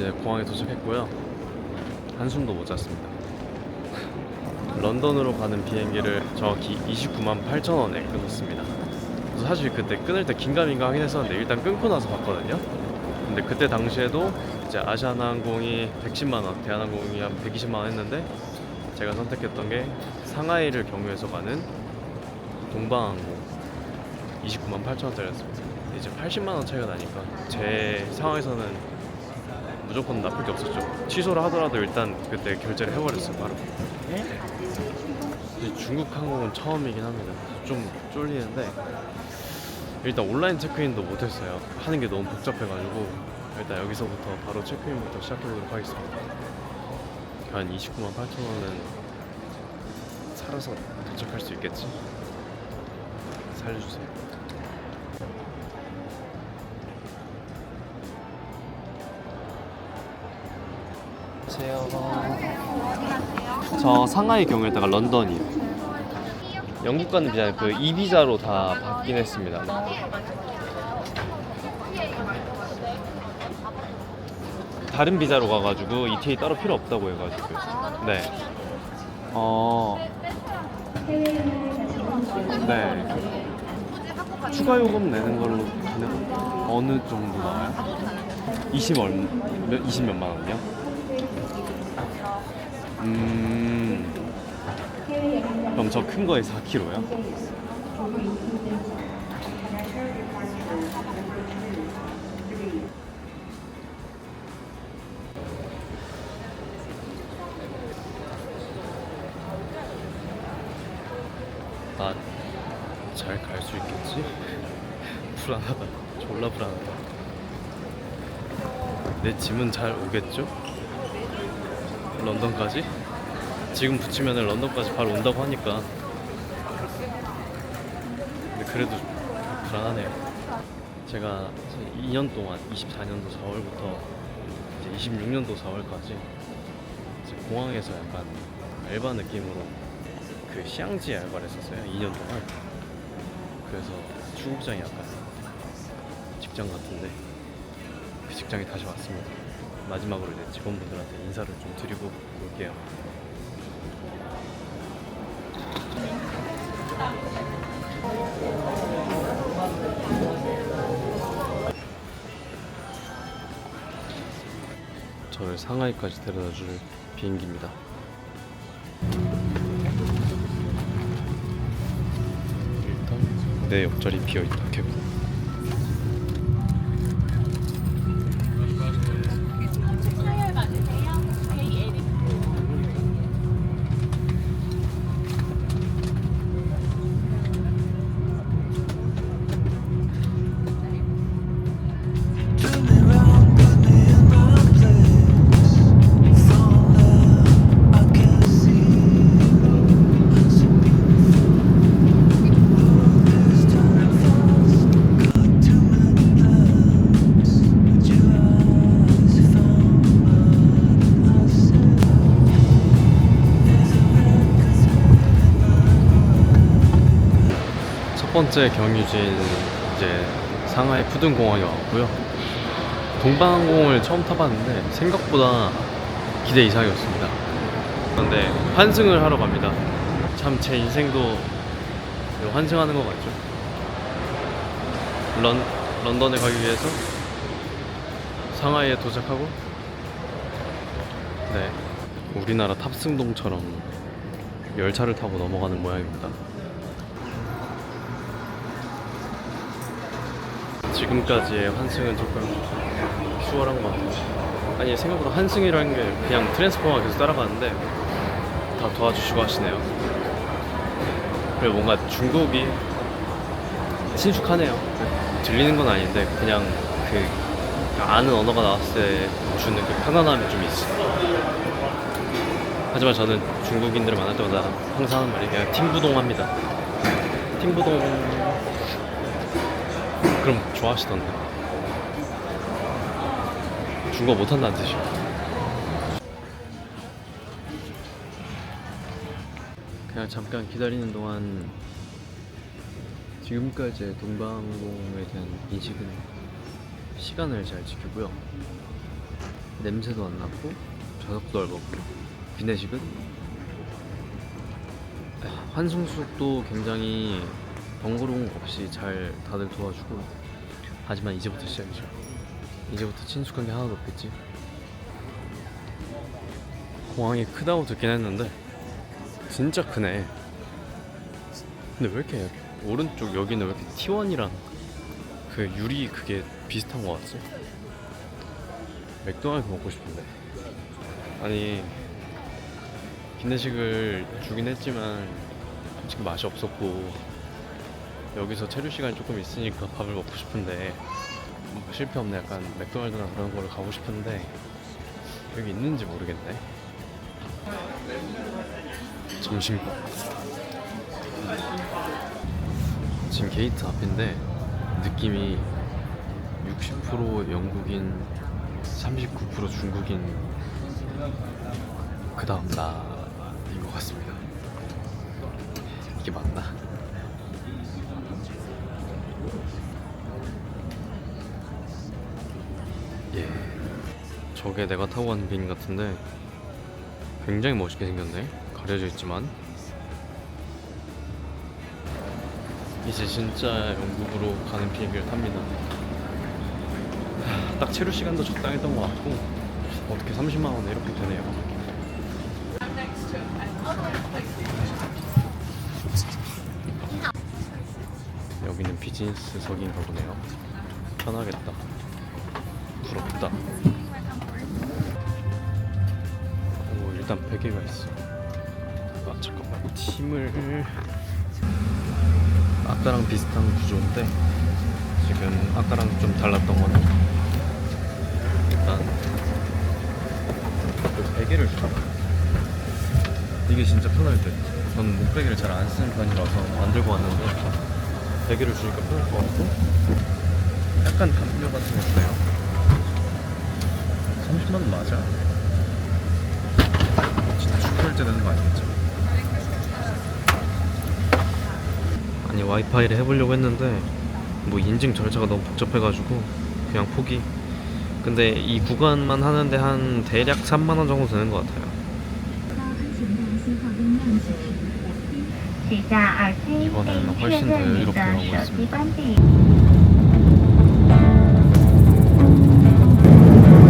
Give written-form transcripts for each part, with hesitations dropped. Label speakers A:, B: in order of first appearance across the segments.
A: 이제 공항에 도착했고요. 한숨도 못 잤습니다. 런던으로 가는 비행기를 정확히 29만 8천 원에 끊었습니다. 그래서 사실 그때 끊을 때 긴가민가 하긴 했었는데 일단 끊고 나서 봤거든요. 근데 그때 당시에도 이제 아시아나항공이 110만 원, 대한항공이 한 120만 원 했는데 제가 선택했던 게 상하이를 경유해서 가는 동방항공 29만 8천 원짜리였습니다. 이제 80만 원 차이가 나니까 제 상황에서는 무조건 나쁠 게 없었죠. 취소를 하더라도 일단 그때 결제를 해버렸어요, 바로. 중국 항공은 처음이긴 합니다. 좀 쫄리는데 일단 온라인 체크인도 못했어요. 하는 게 너무 복잡해가지고 일단 여기서부터 바로 체크인부터 시작해보도록 하겠습니다. 한 29만 8천 원은 살아서 도착할 수 있겠지? 살려주세요. 안녕하세요. 저 상하이 경유했다가 런던이요. 영국 가는 비자 그 이비자로 다 받긴 했습니다. 다른 비자로 가가지고 ETA 따로 필요 없다고 해가지고. 네. 네. 추가 요금 내는 걸로 어느 정도 나와요? 20 몇만 원이요? 그럼 저 큰 거에 4kg요? 나 잘 갈 수 있겠지? 불안하다. 졸라 불안하다. 내 짐은 잘 오겠죠? 런던까지? 지금 붙이면 런던까지 바로 온다고 하니까. 근데 그래도 불안하네요. 제가 2년 동안 24년도 4월부터 이제 26년도 4월까지 이제 공항에서 약간 알바 느낌으로 그 시향지 알바를 했었어요. 2년 동안. 그래서 출국장이 약간 직장 같은데 그 직장에 다시 왔습니다. 마지막으로 이제 직원분들한테 인사를 좀 드리고 올게요. 저를 상하이까지 데려다줄 비행기입니다. 일단 내 옆자리 비어있다. 개구. 첫 번째 경유지인 이제 상하이 푸둔공항에 왔고요. 동방항공을 처음 타봤는데 생각보다 기대 이상이었습니다. 그런데 환승을 하러 갑니다. 참 제 인생도 환승하는 것 같죠. 런던에 가기 위해서 상하이에 도착하고, 네, 우리나라 탑승동처럼 열차를 타고 넘어가는 모양입니다. 지금까지의 환승은 조금 수월한 것 같아요. 아니, 생각보다 환승이라는 게 그냥 트랜스포머가 계속 따라가는데 다 도와주시고 하시네요. 그리고 뭔가 중국이 친숙하네요. 들리는 건 아닌데 그냥 그 아는 언어가 나왔을 때 주는 그 편안함이 좀 있어요. 하지만 저는 중국인들을 만날 때마다 항상 하는 말이 그냥 팀부동합니다. 팀부동. 그럼 좋아하시던데. 중국어 못한다는 뜻이요. 그냥 잠깐 기다리는 동안 지금까지의 동방항공에 대한 인식은 시간을 잘 지키고요. 냄새도 안 났고 좌석도 넓었고 기내식은 환승수도 굉장히 번거로운 거 없이 잘 다들 도와주고. 하지만 이제부터 시작이죠. 이제부터 친숙한 게 하나도 없겠지. 공항이 크다고 듣긴 했는데 진짜 크네. 근데 왜 이렇게 오른쪽 여기는 왜 이렇게 T1이랑 그 유리 그게 비슷한 거 같지? 맥도날드 먹고 싶은데. 아니 기내식을 주긴 했지만 솔직히 맛이 없었고 여기서 체류 시간이 조금 있으니까 밥을 먹고 싶은데 뭐 실패 없네. 약간 맥도날드나 그런 거를 가고 싶은데 여기 있는지 모르겠네. 점심 지금 게이트 앞인데 느낌이 60% 영국인, 39% 중국인, 그 다음 나인 것 같습니다. 이게 맞나? 예, 저게 내가 타고 가는 비행 같은데 굉장히 멋있게 생겼네. 가려져 있지만 이제 진짜 영국으로 가는 비행기를 탑니다. 딱 체류 시간도 적당했던 것 같고 어떻게 30만 원에 이렇게 되네요. 여기는 비즈니스석인가 보네요. 편하겠다. 부럽다. 오, 일단 베개가 있어. 아 잠깐만. 팀을 아까랑 비슷한 구조인데 지금 아까랑 좀 달랐던 거는 일단 그 베개를 줘. 이게 진짜 편할 때. 전 목베개를 잘 안 쓰는 편이라서 안 들고 왔는데 베개를 주니까 편할 것 같고 약간 담요 같은 거 주네요. 30만 원 맞아? 진짜 축구할 때 되는 거 아니겠죠? 아니 와이파이를 해보려고 했는데 뭐 인증 절차가 너무 복잡해가지고 그냥 포기. 근데 이 구간만 하는데 한 대략 3만 원 정도 되는 것 같아요. 이번에는 훨씬 더 여유롭게 가고 있습니다.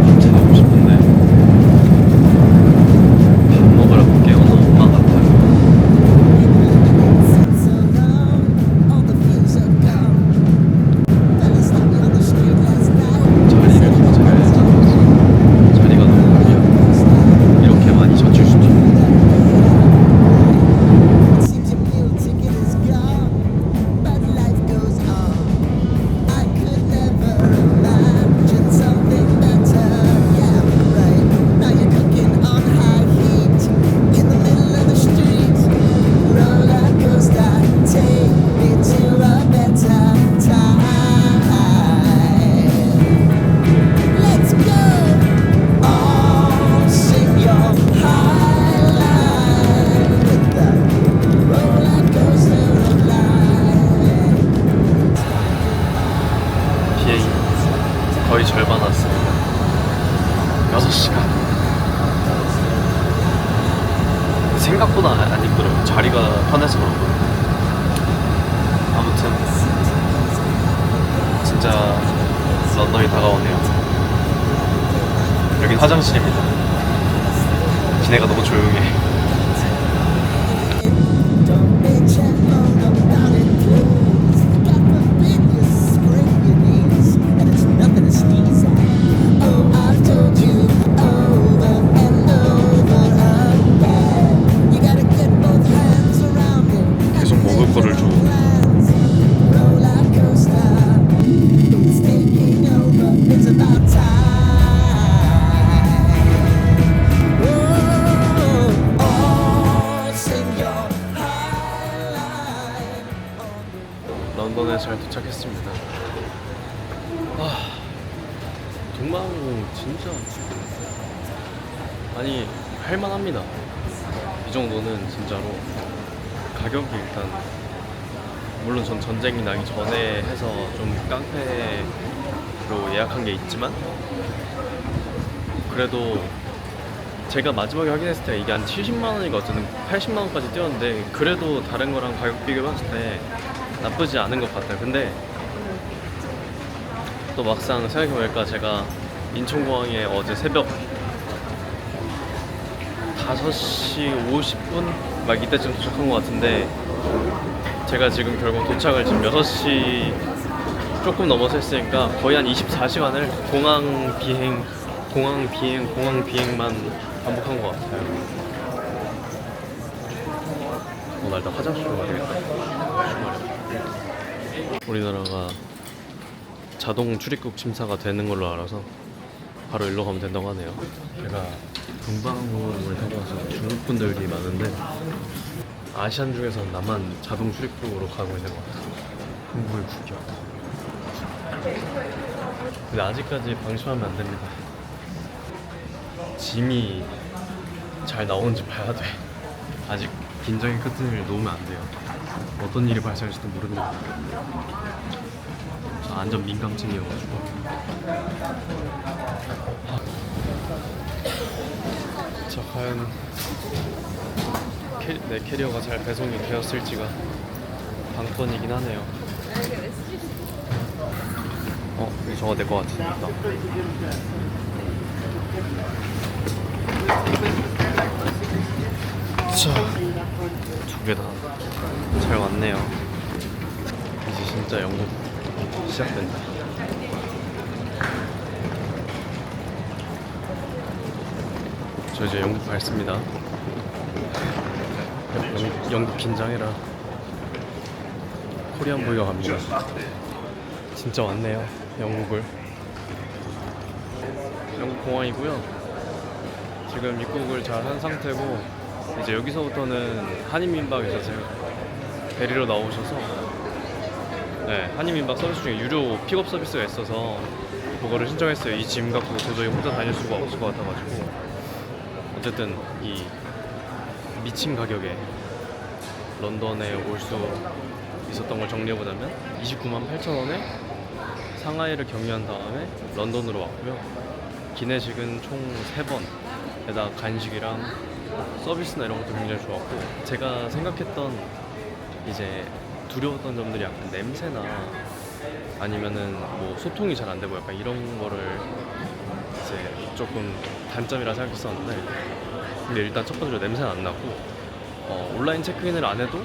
A: 진짜 가고 싶은데 밥 먹으러 깨우는 엄마 같아요. 자리를 너무 잘 잡았어. 자리가 너무 귀여워. 이렇게 많이 젖힐 수 있죠. 거의 절반 왔습니다. 6시간. 생각보다 안 힘들어요. 자리가 편해서 그런 거예요. 아무튼 진짜 런던이 다가오네요. 여긴 화장실입니다. 기내가 너무 조용해. 계속 먹을 거를 줘. 런던에 잘 도착했습니다. 동방항공 진짜 아니 할만합니다. 이 정도는 진짜로. 가격이 일단 물론 전 전쟁이 나기 전에 해서 좀 깡패로 예약한 게 있지만 그래도 제가 마지막에 확인했을 때 이게 한 70만 원인가 어쨌든 80만 원까지 뛰었는데 그래도 다른 거랑 가격 비교했을 때 나쁘지 않은 것 같아요. 근데 또 막상 생각해보니까 제가 인천공항에 어제 새벽 5시 50분 막 이때쯤 도착한 것 같은데 제가 지금 결국 도착을 지금 6시 조금 넘어서 했으니까 거의 한 24시간을 공항 비행만 반복한 것 같아요. 나 일단 화장실로 가야 되겠다. 우리나라가 자동 출입국 심사가 되는 걸로 알아서 바로 일로 가면 된다고 하네요. 제가 동방항공을 타고 와서 중국 분들이 많은데 아시안 중에서 나만 자동 출입국으로 가고 있는 것 같아요. 한국의 국경. 근데 아직까지 방심하면 안 됩니다. 짐이 잘 나오는지 봐야 돼. 아직 긴장의 끝을 놓으면 안 돼요. 어떤 일이 발생할지도 모릅니다. 저 안전 민감증이어가지고. 자, 과연 내 캐리어가 잘 배송이 되었을지가 관건이긴 하네요. 저거 내 거 같으니까. 자, 두 개 다 잘 왔네요. 이제 진짜 영국 시작된다. 저 이제 영국 밟습니다. 영국 긴장해라. 코리안 보이가 갑니다. 진짜 왔네요, 영국을. 영국 공항이고요. 지금 입국을 잘 한 상태고 이제 여기서부터는 한인민박에서 제가 데리러 나오셔서 한인민박 서비스 중에 유료 픽업 서비스가 있어서 그거를 신청했어요. 이 짐 갖고 도저히 혼자 다닐 수가 없을 것 같아가지고. 어쨌든 이 미친 가격에 런던에 올 수 있었던 걸 정리해보자면 29만 8천 원에 상하이를 경유한 다음에 런던으로 왔고요. 기내식은 총 3번 에다 간식이랑 서비스나 이런 것도 굉장히 좋았고, 제가 생각했던 이제 두려웠던 점들이 약간 냄새나 아니면은 뭐 소통이 잘 안 되고 약간 이런 거를 이제 조금 단점이라 생각했었는데, 근데 일단 첫 번째로 냄새는 안 나고 온라인 체크인을 안 해도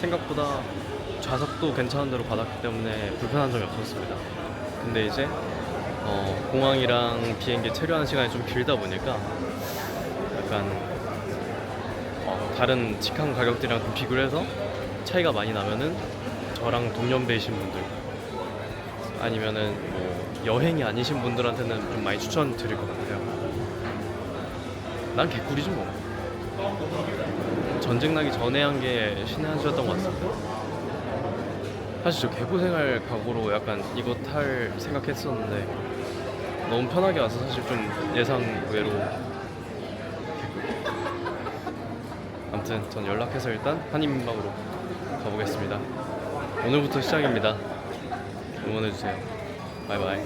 A: 생각보다 좌석도 괜찮은 대로 받았기 때문에 불편한 점이 없었습니다. 근데 이제 공항이랑 비행기 체류하는 시간이 좀 길다 보니까 약간 다른 직항 가격들이랑 좀 비교를 해서 차이가 많이 나면은 저랑 동년배이신 분들 아니면은 뭐 여행이 아니신 분들한테는 좀 많이 추천드릴 것 같아요. 난 개꿀이지 뭐. 전쟁 나기 전에 한 게 신의 한 수였던 것 같습니다. 사실 저 개고생할 각오로 약간 이거 탈 생각했었는데 너무 편하게 와서 사실 좀 예상 외로. 아무튼 전 연락해서 일단 한인민박으로 가보겠습니다. 오늘부터 시작입니다. 응원해주세요. 바이바이.